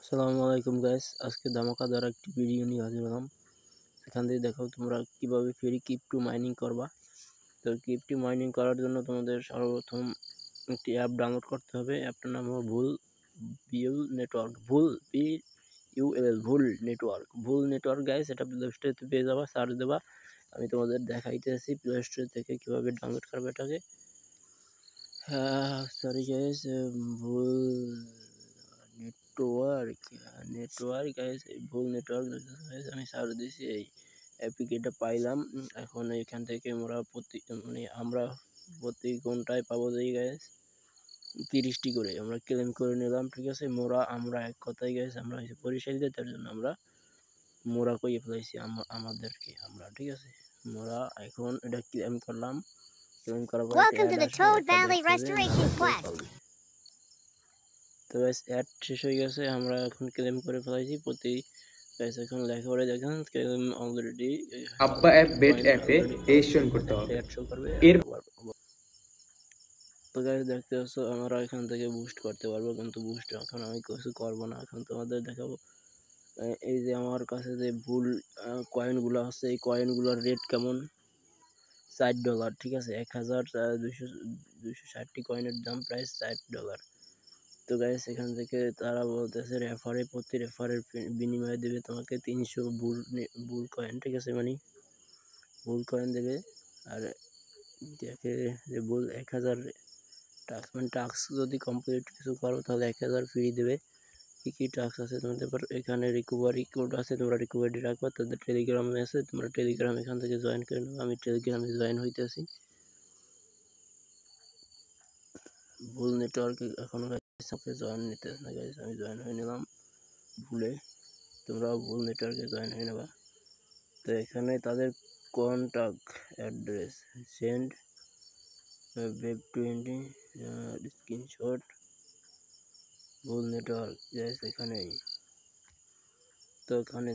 আসসালামু আলাইকুম গাইস, আজকে ধামাকাদার একটি ভিডিও নিয়ে হাজির হলাম। এখান থেকে দেখো তোমরা কিভাবে ফ্রি ক্রিপ্টো মাইনিং করবা। তো ক্রিপ্টো মাইনিং করার জন্য তোমাদের সর্বপ্রথম একটি অ্যাপ ডাউনলোড করতে হবে। অ্যাপটার নাম হলো ভুল নেটওয়ার্ক। ভুল নেটওয়ার্ক গাইস, এটা প্লে স্টোরে পেয়ে যাবা, সার্চ দেবা। আমি তোমাদের দেখাইতেছি প্লে স্টোর থেকে কিভাবে ডাউনলোড করবে এটাকে। সরি গাইস, ভুল নেটওয়ার্ক গাইস, ভুল নেটওয়ার্ক গাইস, আমি সার্চ দিয়েছি, এই অ্যাপ্লিকেশনটা পাইলাম। এখন এখান থেকে আমরা প্রতি ঘন্টায় পাবো যাই গাইস 30টি করে আমরা ক্লেম করে নিলাম। ঠিক আছে, আমরা এক কথায় গাইস আমরা পরিশালিত, তার জন্য আমরা মোরা কইয়ে ফেলাইছি আমাদেরকে আমরা। ঠিক আছে, মোরা এখন এটা ক্লেম করলাম। ক্লেম করার পর Welcome to the Toad Valley Restoration Quest. তো গাইস অ্যাড শেষ হয়ে গেছে, আমরা এখন ক্লেম করে ফেলাইছি। গাইস এখন লেখা পড়ে দেখেন ক্লেম অলরেডি। আব্বা অ্যাপ বেট অ্যাপে রেজিস্ট্রেশন করতে হবে। অ্যাড শো করবে। এর তো গাইস দেখতে পাচ্ছ আমরা এখান থেকে বুস্ট করতে পারবো, কিন্তু বুস্ট এখন আমি কিছু করবো না, এখন তোমাদের দেখাবো। এই যে আমার কাছে যে ভুল কয়েনগুলো আছে, এই কয়েনগুলোর রেট কেমন, $4। ঠিক আছে, 1260টি কয়েনের দাম প্রায় $4। তো গাইস এখান থেকে তারা বলতেছে প্রতি রেফারের বিনিময়ে দেবে তোমাকে 300 বুল কয়েন। ঠিক আছে, মানে বুল কয়েন দেবে। আর দেখে যে বুল 1000 টাস্ক, মানে টাস্ক যদি কমপ্লিট কিছু করো তাহলে 1000 ফ্রি দেবে। কি টাস্ক আছে তোমাদের, এখানে রিকভারি কোড আছে, তোমরা রিকভারি রাখবা। তাদের টেলিগ্রামে আছে, তোমরা টেলিগ্রাম এখান থেকে জয়েন করে নেবে। আমি টেলিগ্রামে জয়েন হইতেছি। ভুল নেটওয়ার্ক এখনো জয়েন নিতেছে না গাইস, আমি জয়েন হয়ে নিলাম ভুলে। তোমরাও ভুল নেটওয়ার্কে জয়েন হয়ে নেবা। তো এখানে তাদের contact address, send web 20 screenshot, ভুল নেটওয়ার্ক গাইস এখানেই। তো এখানে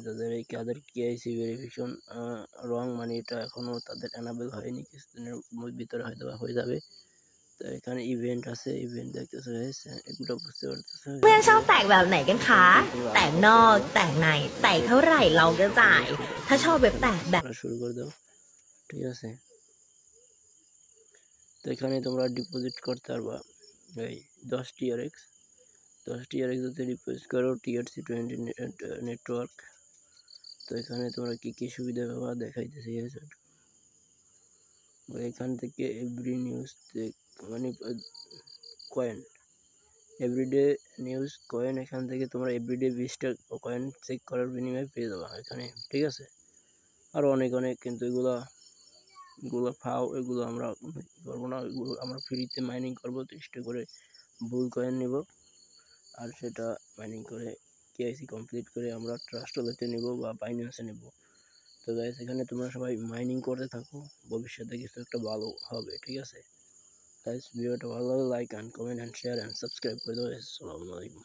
তাদের কেআইসি ভেরিফিকেশন রং, মানে এটা এখনো তাদের এনাবেল হয়নি, কিছুদিনের ভিতরে হয়তো হয়ে যাবে। তো এখানে ইভেন্ট আছে, ইভেন্ট দেখতেছো গাইস, এগুলো বুঝতে পারতেছো। เพื่อนชอบแตกแบบไหนกันคะแตกนอกแตกในแตกเท่าไหร่เราก็จ่ายถ้าชอบแบบแตกแบบ শুরু করে দাও। ঠিক আছে, তো এখানে তোমরা ডিপোজিট করতে পারবা এই 10 TRX যদি ডিপোজিট করো TRC20 নেটওয়ার্ক। তো এখানে তোমরা কি সুবিধা পাবা দেখাইতেছি। এখান থেকে এভরি নিউজ, মানে কয়েন, এভরিডে নিউজ কয়েন, এখান থেকে তোমরা এভরিডে 20টা কয়েন চেক করার বিনিময়ে পেয়ে যাবা এখানে। ঠিক আছে, আর অনেক কিন্তু এগুলো ফাও, এগুলো আমরা করবো না, এগুলো আমরা ফ্রিতে মাইনিং করবো। 30টা করে বুল কয়েন নিব, আর সেটা মাইনিং করে কেআইসি কমপ্লিট করে আমরা ট্রাস্ট ওয়ালেটে নেব বা বাইন্যান্সে নেব। তো গাইস এখানে তোমরা সবাই মাইনিং করতে থাকো, ভবিষ্যতে কিছু একটা ভালো হবে। ঠিক আছে গাইস, ভিডিওটা ভালো লাগলে like and comment and share and subscribe করে দেবো। আসসালামু আলাইকুম।